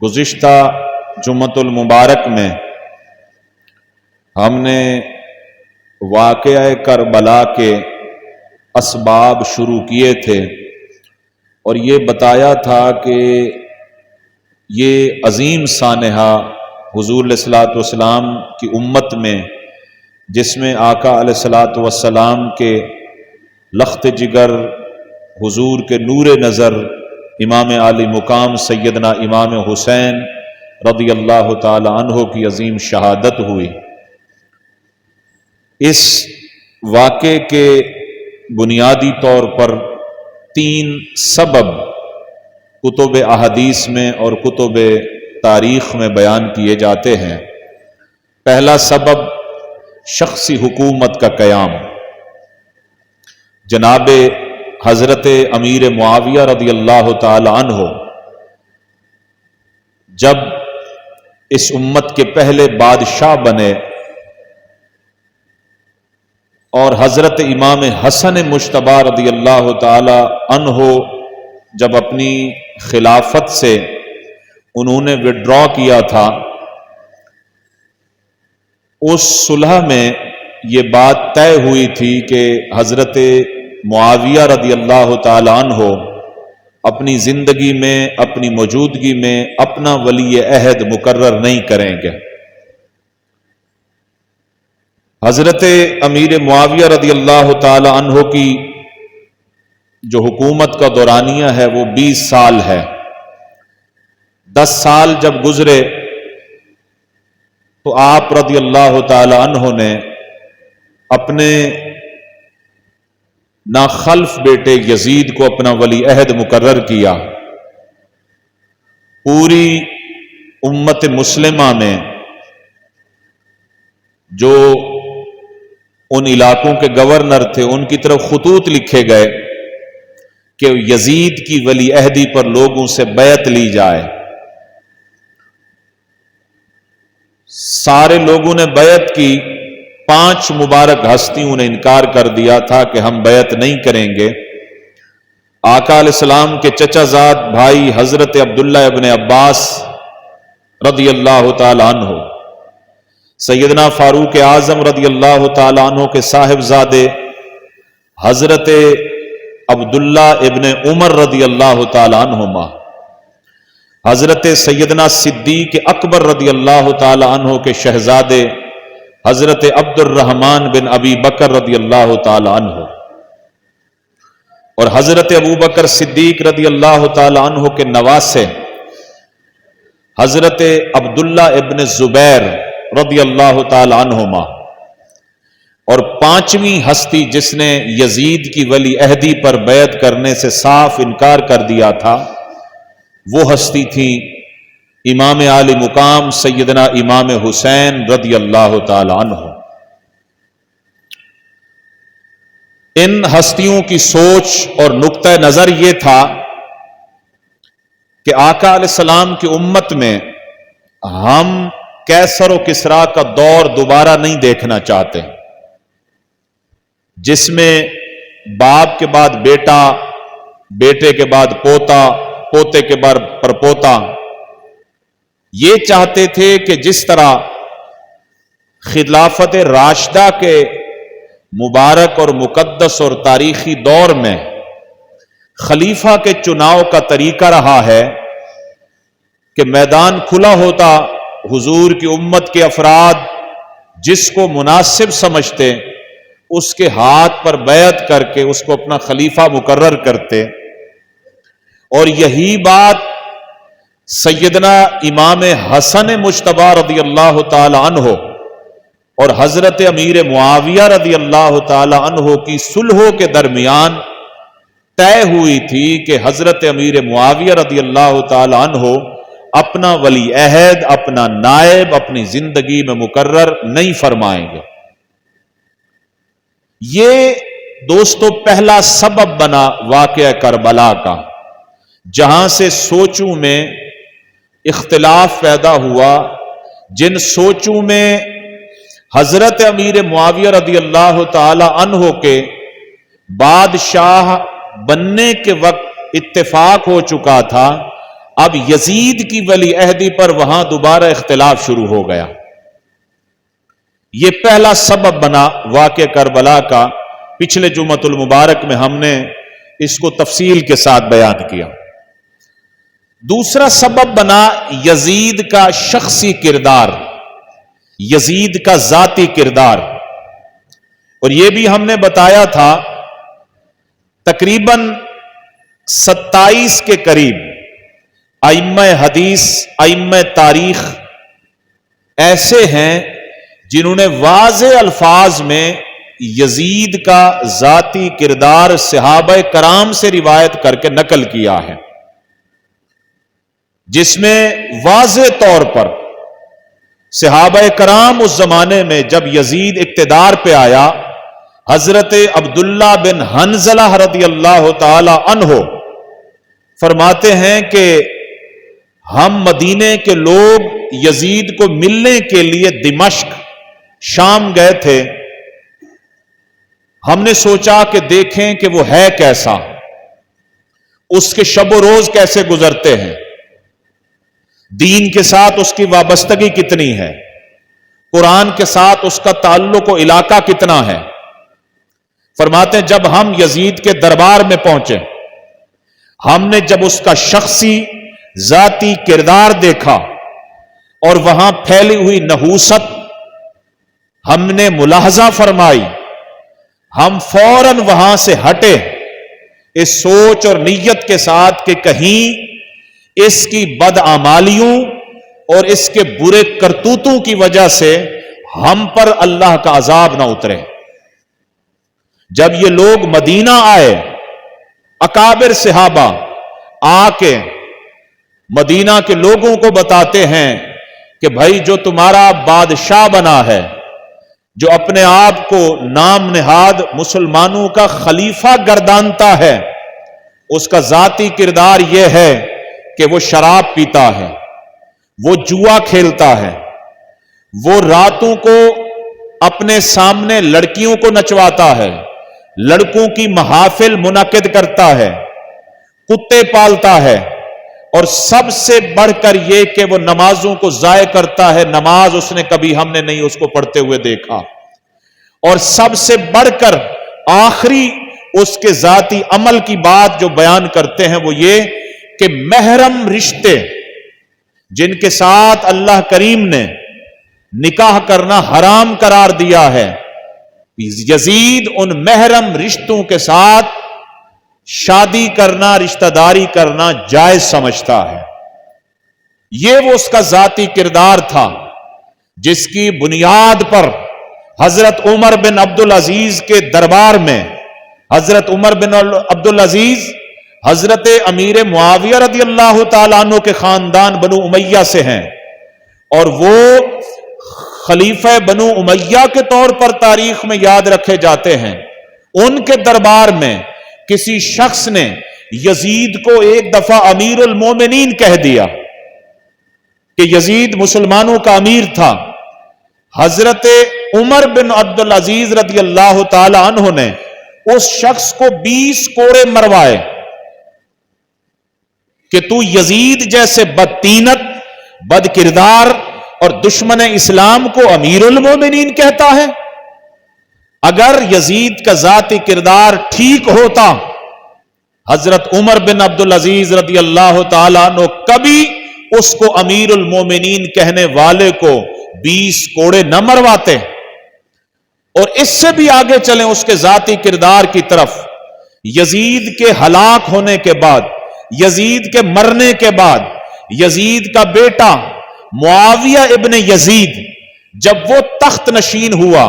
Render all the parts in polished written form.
گزشتہ جمعۃ المبارک میں ہم نے واقعہ کربلا کے اسباب شروع کیے تھے اور یہ بتایا تھا کہ یہ عظیم سانحہ حضور علیہ الصلوۃ والسلام کی امت میں، جس میں آقا علیہ الصلوۃ والسلام کے لخت جگر، حضور کے نور نظر، امام عالی مقام سیدنا امام حسین رضی اللہ تعالی عنہ کی عظیم شہادت ہوئی۔ اس واقعے کے بنیادی طور پر 3 سبب کتب احادیث میں اور کتب تاریخ میں بیان کیے جاتے ہیں۔ پہلا سبب شخصی حکومت کا قیام۔ جناب حضرت امیر معاویہ رضی اللہ تعالی عنہ جب اس امت کے پہلے بادشاہ بنے اور حضرت امام حسن مجتبی رضی اللہ تعالی عنہ جب اپنی خلافت سے انہوں نے وڈرا کیا تھا، اس صلح میں یہ بات طے ہوئی تھی کہ حضرت معاویہ رضی اللہ تعالی عنہ اپنی زندگی میں، اپنی موجودگی میں اپنا ولی عہد مقرر نہیں کریں گے۔ حضرت امیر معاویہ رضی اللہ تعالی عنہ کی جو حکومت کا دورانیہ ہے وہ 20 سال ہے۔ 10 سال جب گزرے تو آپ رضی اللہ تعالی عنہ نے اپنے ناخلف بیٹے یزید کو اپنا ولی عہد مقرر کیا۔ پوری امت مسلمہ میں جو ان علاقوں کے گورنر تھے ان کی طرف خطوط لکھے گئے کہ یزید کی ولی عہدی پر لوگوں سے بیعت لی جائے۔ سارے لوگوں نے بیعت کی، 5 مبارک ہستیوں نے انکار کر دیا تھا کہ ہم بیعت نہیں کریں گے۔ آقا علیہ السلام کے چچا زاد بھائی حضرت عبداللہ ابن عباس رضی اللہ تعالی عنہ، سیدنا فاروق اعظم رضی اللہ تعالی عنہ کے صاحبزادے حضرت عبداللہ ابن عمر رضی اللہ تعالی عنہما، حضرت سیدنا صدیق اکبر رضی اللہ تعالی عنہ کے شہزادے حضرت عبد الرحمن بن ابی بکر رضی اللہ تعالی عنہ، اور حضرت ابو بکر صدیق رضی اللہ تعالی عنہ کے نواسے حضرت عبداللہ ابن زبیر رضی اللہ تعالی عنہما، اور 5ویں ہستی جس نے یزید کی ولی عہدی پر بیعت کرنے سے صاف انکار کر دیا تھا وہ ہستی تھی امام عالی مقام سیدنا امام حسین رضی اللہ تعالی عنہ۔ ان ہستیوں کی سوچ اور نقطہ نظر یہ تھا کہ آقا علیہ السلام کی امت میں ہم کیسر و کسریٰ کا دور دوبارہ نہیں دیکھنا چاہتے، جس میں باپ کے بعد بیٹا، بیٹے کے بعد پوتا، پوتے کے بعد پرپوتا۔ یہ چاہتے تھے کہ جس طرح خلافت راشدہ کے مبارک اور مقدس اور تاریخی دور میں خلیفہ کے چناؤ کا طریقہ رہا ہے کہ میدان کھلا ہوتا، حضور کی امت کے افراد جس کو مناسب سمجھتے اس کے ہاتھ پر بیعت کر کے اس کو اپنا خلیفہ مقرر کرتے، اور یہی بات سیدنا امام حسن مجتبی رضی اللہ تعالی عنہ اور حضرت امیر معاویہ رضی اللہ تعالی عنہ کی صلحوں کے درمیان طے ہوئی تھی کہ حضرت امیر معاویہ رضی اللہ تعالی عنہ اپنا ولی عہد، اپنا نائب اپنی زندگی میں مقرر نہیں فرمائیں گے۔ یہ دوستو پہلا سبب بنا واقعہ کربلا کا، جہاں سے سوچوں میں اختلاف پیدا ہوا، جن سوچوں میں حضرت امیر معاویہ رضی اللہ تعالی عنہ کے بادشاہ بننے کے وقت اتفاق ہو چکا تھا، اب یزید کی ولی عہدی پر وہاں دوبارہ اختلاف شروع ہو گیا. یہ پہلا سبب بنا واقعہ کربلا کا. پچھلے جمعۃ المبارک میں ہم نے اس کو تفصیل کے ساتھ بیان کیا. دوسرا سبب بنا یزید کا شخصی کردار، یزید کا ذاتی کردار. اور یہ بھی ہم نے بتایا تھا تقریباً 27 کے قریب ائمہ حدیث، ائمہ تاریخ ایسے ہیں جنہوں نے واضح الفاظ میں یزید کا ذاتی کردار صحابہ کرام سے روایت کر کے نقل کیا ہے، جس میں واضح طور پر صحابہ کرام اس زمانے میں جب یزید اقتدار پہ آیا، حضرت عبداللہ بن حنظلہ رضی اللہ تعالی عنہ فرماتے ہیں کہ ہم مدینے کے لوگ یزید کو ملنے کے لیے دمشق شام گئے تھے. ہم نے سوچا کہ دیکھیں کہ وہ ہے کیسا، اس کے شب و روز کیسے گزرتے ہیں، دین کے ساتھ اس کی وابستگی کتنی ہے، قرآن کے ساتھ اس کا تعلق و علاقہ کتنا ہے. فرماتے ہیں جب ہم یزید کے دربار میں پہنچے، ہم نے جب اس کا شخصی ذاتی کردار دیکھا اور وہاں پھیلی ہوئی نحوست ہم نے ملاحظہ فرمائی، ہم فوراً وہاں سے ہٹے اس سوچ اور نیت کے ساتھ کہ کہیں اس کی بدعمالیوں اور اس کے برے کرتوتوں کی وجہ سے ہم پر اللہ کا عذاب نہ اترے. جب یہ لوگ مدینہ آئے، اکابر صحابہ آ کے مدینہ کے لوگوں کو بتاتے ہیں کہ بھائی جو تمہارا بادشاہ بنا ہے، جو اپنے آپ کو نام نہاد مسلمانوں کا خلیفہ گردانتا ہے، اس کا ذاتی کردار یہ ہے کہ وہ شراب پیتا ہے، وہ جوا کھیلتا ہے، وہ راتوں کو اپنے سامنے لڑکیوں کو نچواتا ہے، لڑکوں کی محافل منعقد کرتا ہے، کتے پالتا ہے، اور سب سے بڑھ کر یہ کہ وہ نمازوں کو ضائع کرتا ہے. نماز اس نے کبھی ہم نے نہیں اس کو پڑھتے ہوئے دیکھا. اور سب سے بڑھ کر آخری اس کے ذاتی عمل کی بات جو بیان کرتے ہیں وہ یہ کہ محرم رشتے جن کے ساتھ اللہ کریم نے نکاح کرنا حرام قرار دیا ہے، یزید ان محرم رشتوں کے ساتھ شادی کرنا، رشتہ داری کرنا جائز سمجھتا ہے. یہ وہ اس کا ذاتی کردار تھا جس کی بنیاد پر حضرت عمر بن عبدالعزیز کے دربار میں، حضرت عمر بن عبدالعزیز حضرت امیر معاویہ رضی اللہ تعالیٰ عنہ کے خاندان بنو امیہ سے ہیں، اور وہ خلیفہ بنو امیہ کے طور پر تاریخ میں یاد رکھے جاتے ہیں. ان کے دربار میں کسی شخص نے یزید کو ایک دفعہ امیر المومنین کہہ دیا کہ یزید مسلمانوں کا امیر تھا. حضرت عمر بن عبدالعزیز رضی اللہ تعالی عنہ نے اس شخص کو 20 کوڑے مروائے کہ تو یزید جیسے بدتینت، بد کردار اور دشمن اسلام کو امیر المومنین کہتا ہے. اگر یزید کا ذاتی کردار ٹھیک ہوتا، حضرت عمر بن عبدالعزیز رضی اللہ تعالیٰ عنہ کبھی اس کو امیر المومنین کہنے والے کو 20 کوڑے نہ مرواتے. اور اس سے بھی آگے چلیں اس کے ذاتی کردار کی طرف. یزید کے ہلاک ہونے کے بعد، یزید کے مرنے کے بعد، یزید کا بیٹا معاویہ ابن یزید جب وہ تخت نشین ہوا،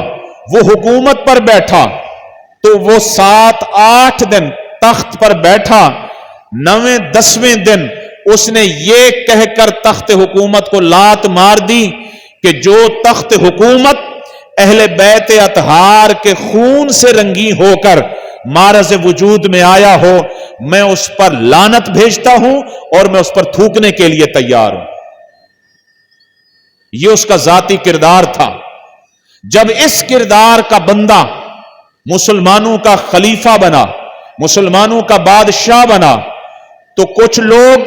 وہ حکومت پر بیٹھا، تو وہ 7-8 دن تخت پر بیٹھا. 9ویں-10ویں دن اس نے یہ کہہ کر تخت حکومت کو لات مار دی کہ جو تخت حکومت اہل بیت اطہار کے خون سے رنگی ہو کر معرض وجود میں آیا ہو، میں اس پر لعنت بھیجتا ہوں اور میں اس پر تھوکنے کے لیے تیار ہوں. یہ اس کا ذاتی کردار تھا. جب اس کردار کا بندہ مسلمانوں کا خلیفہ بنا، مسلمانوں کا بادشاہ بنا، تو کچھ لوگ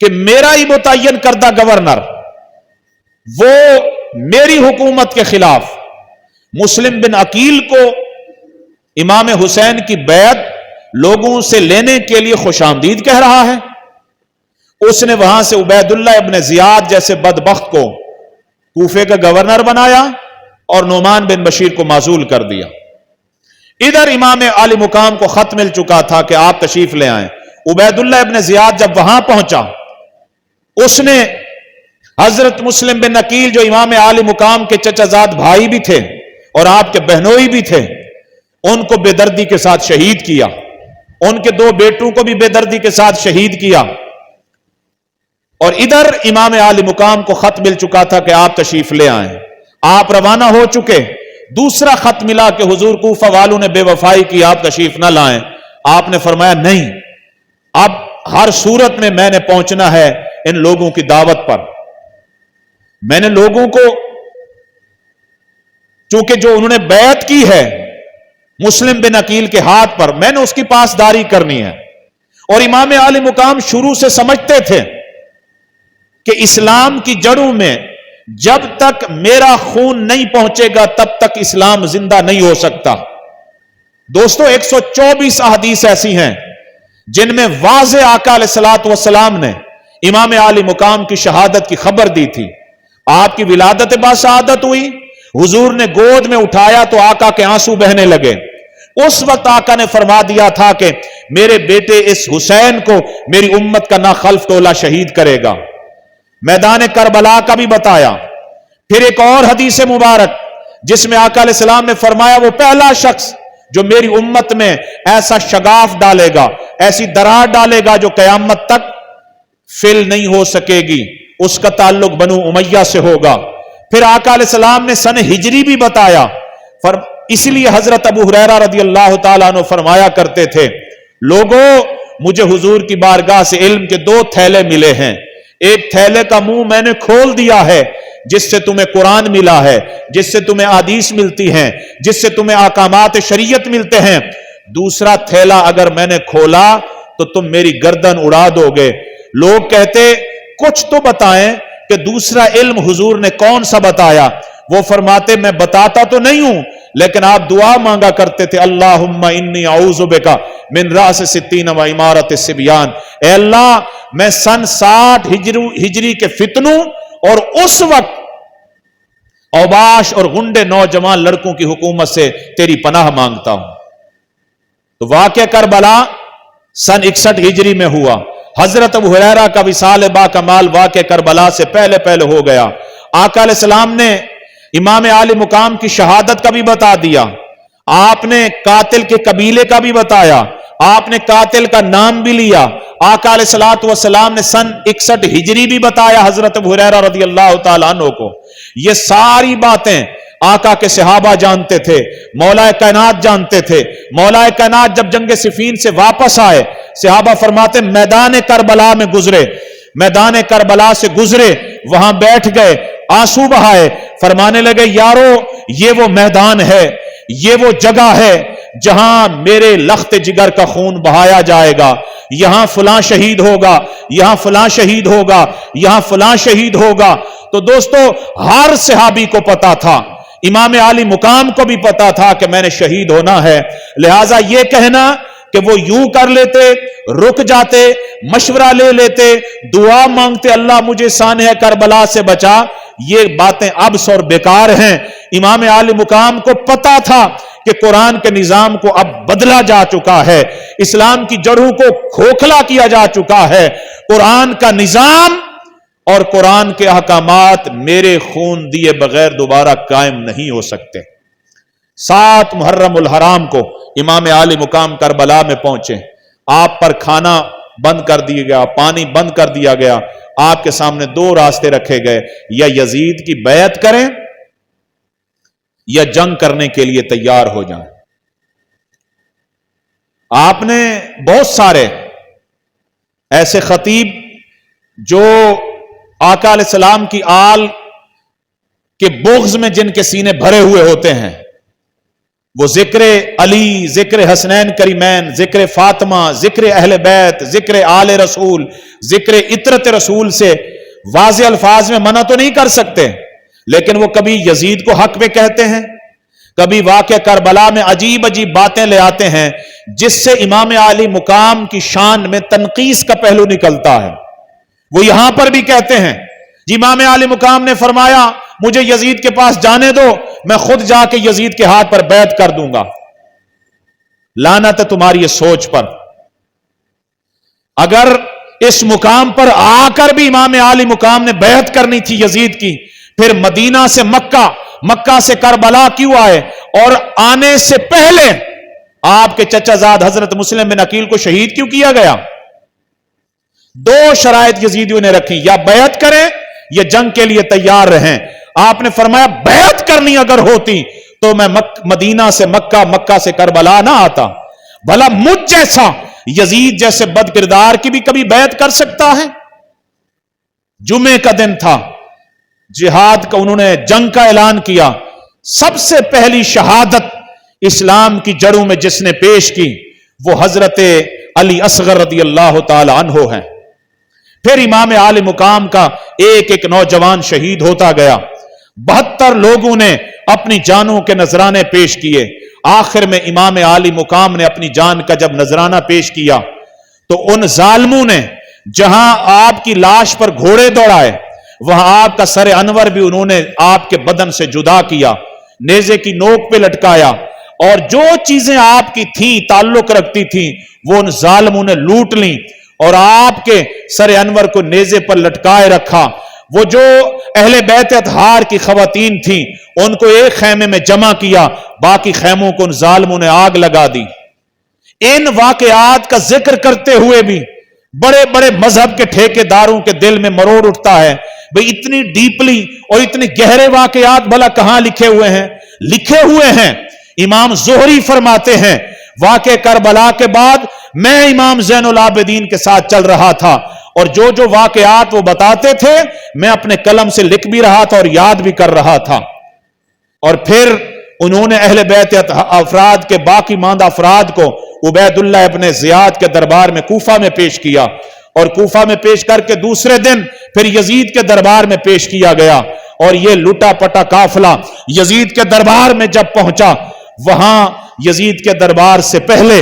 کہ میرا ہی متعین کردہ گورنر وہ میری حکومت کے خلاف مسلم بن عقیل کو امام حسین کی بیعت لوگوں سے لینے کے لیے خوش آمدید کہہ رہا ہے. اس نے وہاں سے عبید اللہ ابن زیاد جیسے بدبخت کو کوفے کا گورنر بنایا اور نعمان بن بشیر کو معزول کر دیا. ادھر امام عالی مقام کو خط مل چکا تھا کہ آپ تشریف لے آئیں. عبید اللہ ابن زیاد جب وہاں پہنچا اس نے حضرت مسلم بن عقیل جو امام عالی مقام کے چچا زاد بھائی بھی تھے اور آپ کے بہنوئی بھی تھے ان کو بے دردی کے ساتھ شہید کیا. ان کے 2 بیٹوں کو بھی بے دردی کے ساتھ شہید کیا. اور ادھر امام عالی مقام کو خط مل چکا تھا کہ آپ تشریف لے آئیں. آپ روانہ ہو چکے. دوسرا خط ملا کہ حضور کوفہ والوں نے بے وفائی کی, آپ تشریف نہ لائیں. آپ نے فرمایا نہیں, اب ہر صورت میں نے پہنچنا ہے ان لوگوں کی دعوت پر. میں نے لوگوں کو چونکہ جو انہوں نے بیعت کی ہے مسلم بن عقیل کے ہاتھ پر, میں نے اس کی پاسداری کرنی ہے. اور امام عالی مقام شروع سے سمجھتے تھے کہ اسلام کی جڑوں میں جب تک میرا خون نہیں پہنچے گا تب تک اسلام زندہ نہیں ہو سکتا. دوستو 124 احادیث ایسی ہیں جن میں واضح آقا علیہ الصلوۃ والسلام نے امام عالی مقام کی شہادت کی خبر دی تھی. آپ کی ولادت باشہادت ہوئی, حضور نے گود میں اٹھایا تو آقا کے آنسو بہنے لگے. اس وقت آقا نے فرما دیا تھا کہ میرے بیٹے اس حسین کو میری امت کا ناخلف ٹولہ شہید کرے گا. میدان کربلا کا بھی بتایا. پھر ایک اور حدیث مبارک جس میں آقا علیہ السلام نے فرمایا وہ پہلا شخص جو میری امت میں ایسا شگاف ڈالے گا, ایسی درار ڈالے گا جو قیامت تک فل نہیں ہو سکے گی, اس کا تعلق بنو امیہ سے ہوگا. پھر آقا علیہ السلام نے سن ہجری بھی بتایا. اس لیے حضرت ابو ہریرہ رضی اللہ تعالیٰ عنہ فرمایا کرتے تھے, لوگوں مجھے حضور کی بارگاہ سے علم کے 2 تھیلے ملے ہیں. ایک تھیلے کا منہ میں نے کھول دیا ہے جس سے تمہیں قرآن ملا ہے, جس سے تمہیں احادیث ملتی ہیں, جس سے تمہیں احکامات شریعت ملتے ہیں. دوسرا تھیلا اگر میں نے کھولا تو تم میری گردن اڑا دو گے. لوگ کہتے کچھ تو بتائیں کہ دوسرا علم حضور نے کون سا بتایا. وہ فرماتے میں بتاتا تو نہیں ہوں لیکن آپ دعا مانگا کرتے تھے, اللہم انی اعوذ بک من راس 60 و امارت الصبیان. اے اللہ میں سن 60 ہجری کے فتنوں اور اس وقت اوباش اور غنڈے نوجوان لڑکوں کی حکومت سے تیری پناہ مانگتا ہوں. تو واقعہ کربلا سن 61 ہجری میں ہوا. حضرت ابو ہریرہ کا وصال با کمال واقعہ کربلا سے پہلے ہو گیا. آقا علیہ السلام نے امام عالی مقام کی شہادت کا بھی بتا دیا. آپ نے قاتل کے قبیلے کا بھی بتایا. آپ نے قاتل کا نام بھی لیا. آقا علیہ الصلوۃ والسلام نے سن 61 ہجری بھی بتایا حضرت ابو ہریرہ رضی اللہ تعالیٰ عنہ کو. یہ ساری باتیں آقا کے صحابہ جانتے تھے, مولا کائنات جانتے تھے. مولا کائنات جب جنگ صفین سے واپس آئے, صحابہ فرماتے میدان کربلا میں گزرے, میدان کربلا سے گزرے, وہاں بیٹھ گئے, آنسو بہائے, فرمانے لگے یارو یہ وہ میدان ہے, یہ وہ جگہ ہے جہاں میرے لخت جگر کا خون بہایا جائے گا. یہاں فلاں شہید ہوگا, یہاں فلاں شہید ہوگا, یہاں فلاں شہید ہوگا. تو دوستو ہر صحابی کو پتا تھا, امام عالی مقام کو بھی پتا تھا کہ میں نے شہید ہونا ہے. لہذا یہ کہنا کہ وہ یوں کر لیتے, رک جاتے, مشورہ لے لیتے, دعا مانگتے اللہ مجھے سانحہ کربلا سے بچا, یہ باتیں عبث اور بیکار ہیں. امام عالی مقام کو پتا تھا کہ قرآن کے نظام کو اب بدلا جا چکا ہے, اسلام کی جڑوں کو کھوکھلا کیا جا چکا ہے. قرآن کا نظام اور قرآن کے احکامات میرے خون دیے بغیر دوبارہ قائم نہیں ہو سکتے. 7 محرم الحرام کو امام عالی مقام کربلا میں پہنچے. آپ پر کھانا بند کر دیا گیا, پانی بند کر دیا گیا. آپ کے سامنے 2 راستے رکھے گئے, یا یزید کی بیعت کریں یا جنگ کرنے کے لیے تیار ہو جائیں. آپ نے بہت سارے ایسے خطیب جو آقا علیہ السلام کی آل کے بغض میں جن کے سینے بھرے ہوئے ہوتے ہیں, وہ ذکر علی، ذکر حسنین کریمین، ذکر فاطمہ، ذکر اہل بیت، ذکر آل رسول، ذکر عطرت رسول سے واضح الفاظ میں منع تو نہیں کر سکتے، لیکن وہ کبھی یزید کو حق پہ کہتے ہیں، کبھی واقعہ کربلا میں عجیب عجیب باتیں لے آتے ہیں جس سے امام عالی مقام کی شان میں تنقیص کا پہلو نکلتا ہے۔ وہ یہاں پر بھی کہتے ہیں جی امام عالی مقام نے فرمایا مجھے یزید کے پاس جانے دو، میں خود جا کے یزید کے ہاتھ پر بیعت کر دوں گا۔ لعنت ہے تمہاری یہ سوچ پر۔ اگر اس مقام پر آ کر بھی امام عالی مقام نے بیعت کرنی تھی یزید کی، پھر مدینہ سے مکہ، مکہ سے کربلا کیوں آئے، اور آنے سے پہلے آپ کے چچا زاد حضرت مسلم بن عقیل کو شہید کیوں کیا گیا؟ دو شرائط یزیدیوں نے رکھی، یا بیعت کریں یا جنگ کے لیے تیار رہیں۔ آپ نے فرمایا بیعت کرنی اگر ہوتی تو میں مدینہ سے مکہ، مکہ سے کربلا نہ آتا۔ بھلا مجھ جیسا، یزید جیسے بد کردار کی بھی کبھی بیعت کر سکتا ہے؟ جمعے کا دن تھا، جہاد کا انہوں نے جنگ کا اعلان کیا۔ سب سے پہلی شہادت اسلام کی جڑوں میں جس نے پیش کی وہ حضرت علی اصغر رضی اللہ تعالی عنہ ہیں۔ پھر امام عالی مقام کا ایک ایک نوجوان شہید ہوتا گیا۔ 72 لوگوں نے اپنی جانوں کے نذرانے پیش کیے۔ آخر میں امام عالی مقام نے اپنی جان کا جب نذرانہ پیش کیا تو ان ظالموں نے جہاں آپ کی لاش پر گھوڑے دوڑائے، وہاں آپ کا سر انور بھی انہوں نے آپ کے بدن سے جدا کیا، نیزے کی نوک پہ لٹکایا، اور جو چیزیں آپ کی تھیں، تعلق رکھتی تھیں، وہ ان ظالموں نے لوٹ لیں اور آپ کے سر انور کو نیزے پر لٹکائے رکھا۔ وہ جو اہل بیت اطہار کی خواتین تھیں ان کو ایک خیمے میں جمع کیا، باقی خیموں کو ان ظالموں نے آگ لگا دی۔ ان واقعات کا ذکر کرتے ہوئے بھی بڑے بڑے مذہب کے ٹھیکیداروں کے دل میں مروڑ اٹھتا ہے، بھئی اتنی ڈیپلی اور اتنے گہرے واقعات بھلا کہاں لکھے ہوئے ہیں؟ لکھے ہوئے ہیں۔ امام زہری فرماتے ہیں واقع کربلا کے بعد میں امام زین العابدین کے ساتھ چل رہا تھا، اور جو جو واقعات وہ بتاتے تھے میں اپنے قلم سے لکھ بھی رہا تھا اور یاد بھی کر رہا تھا۔ اور پھر انہوں نے اہل بیت افراد کے باقی ماندہ افراد کو عبید اللہ ابن زیاد کے دربار میں کوفہ میں پیش کیا، اور کوفہ میں پیش کر کے دوسرے دن پھر یزید کے دربار میں پیش کیا گیا۔ اور یہ لٹا پٹا قافلہ یزید کے دربار میں جب پہنچا، وہاں یزید کے دربار سے پہلے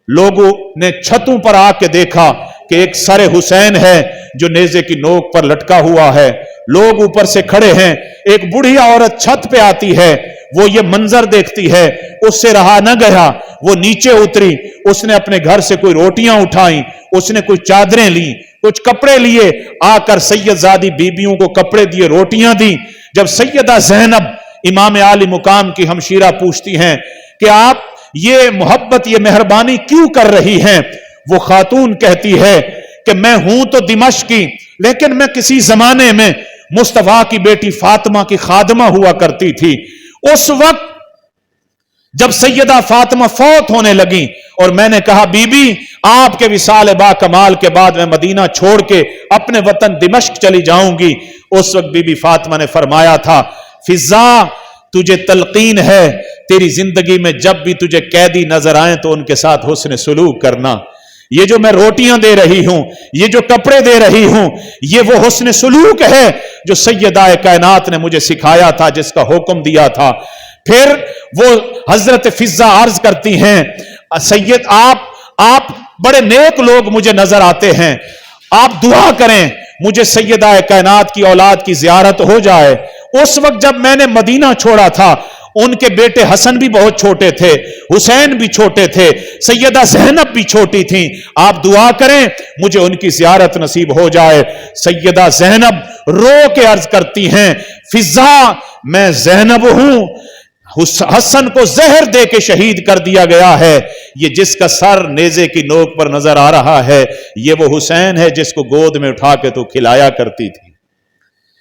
لوگوں نے چھتوں پر آ کے دیکھا کہ ایک سر حسین ہے جو نیزے کی نوک پر لٹکا ہوا ہے، لوگ اوپر سے کھڑے ہیں، ایک بوڑھی عورت چھت پہ آتی ہے، وہ یہ منظر دیکھتی ہے، اس سے رہا نہ گیا، وہ نیچے اتری، اس نے اپنے گھر سے کوئی روٹیاں اٹھائیں، اس نے کوئی چادریں لی، کچھ کپڑے لیے، آ کر سید زادی بیبیوں کو کپڑے دیے، روٹیاں دی۔ جب سیدہ زینب امام عالی مقام کی ہمشیرہ پوچھتی ہیں کہ آپ یہ محبت، یہ مہربانی کیوں کر رہی ہیں، وہ خاتون کہتی ہے کہ میں ہوں تو دمشق کی، لیکن میں کسی زمانے میں مصطفیٰ کی بیٹی فاطمہ کی خادمہ ہوا کرتی تھی۔ اس وقت جب سیدہ فاطمہ فوت ہونے لگی اور میں نے کہا بی بی آپ کے وصال با کمال کے بعد میں مدینہ چھوڑ کے اپنے وطن دمشق چلی جاؤں گی، اس وقت بی بی فاطمہ نے فرمایا تھا فضا تجھے تلقین ہے، تیری زندگی میں جب بھی تجھے قیدی نظر آئیں تو ان کے ساتھ حسن سلوک کرنا۔ یہ جو میں روٹیاں دے رہی ہوں، یہ جو کپڑے دے رہی ہوں، یہ وہ حسن سلوک ہے جو سیدہ کائنات نے مجھے سکھایا تھا، جس کا حکم دیا تھا۔ پھر وہ حضرت فضا عرض کرتی ہیں سید آپ بڑے نیک لوگ مجھے نظر آتے ہیں، آپ دعا کریں مجھے سیدہ کائنات کی اولاد کی زیارت ہو جائے۔ اس وقت جب میں نے مدینہ چھوڑا تھا ان کے بیٹے حسن بھی بہت چھوٹے تھے، حسین بھی چھوٹے تھے، سیدہ زینب بھی چھوٹی تھیں، آپ دعا کریں مجھے ان کی زیارت نصیب ہو جائے۔ سیدہ زینب رو کے عرض کرتی ہیں فضا میں زینب ہوں، حسن کو زہر دے کے شہید کر دیا گیا ہے، یہ جس کا سر نیزے کی نوک پر نظر آ رہا ہے یہ وہ حسین ہے جس کو گود میں اٹھا کے تو کھلایا کرتی تھی۔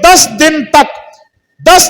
10